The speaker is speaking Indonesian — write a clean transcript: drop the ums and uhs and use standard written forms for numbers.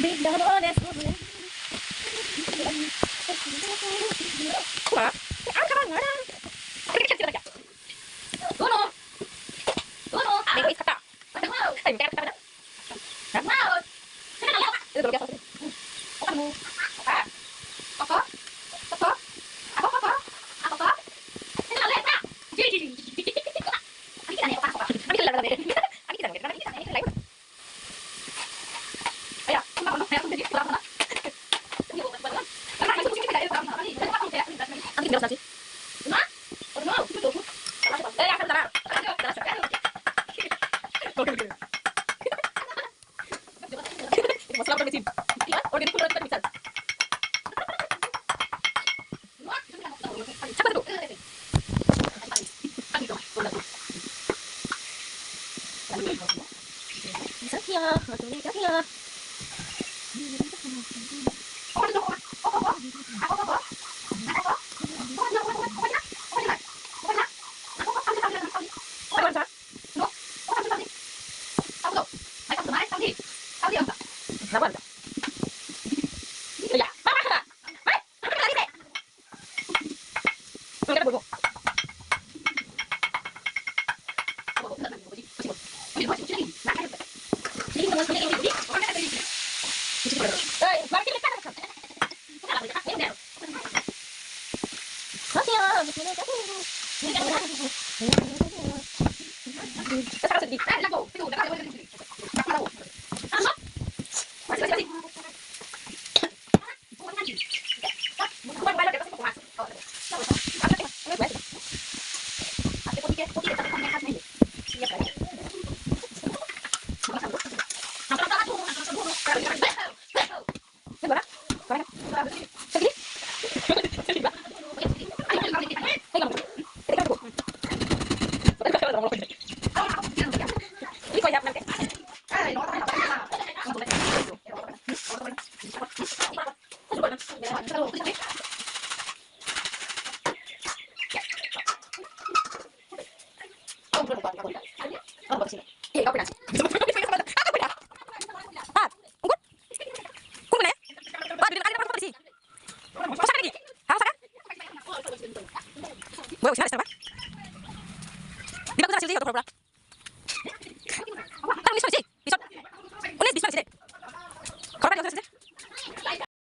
Bigdadones. Wah, ang kaman nga. Tuno. Tuno. Ay, wait, kata. Ay, kata kata. Mau. Sana lang. Itu dulu biasa. Kamu. Apa? Apa? Apa? Apa apa? Apa? Sana lang ta. Jadi. Ani kita ne apa apa. Ani kita lang. Ani kita lang. Ani kita lang. Ayo, kamu mau jadi kurang mana? Nanti biar nasi. Nah, oh no, itu tuh. Ya kan sana. Masalah permisi. Iya, organ itu berarti bisa. Siapa itu? Misalnya, misalnya. Kenapa? Ya, mama kata. Mai, apa lagi teh? Enggak bobo. Boleh usaha apa?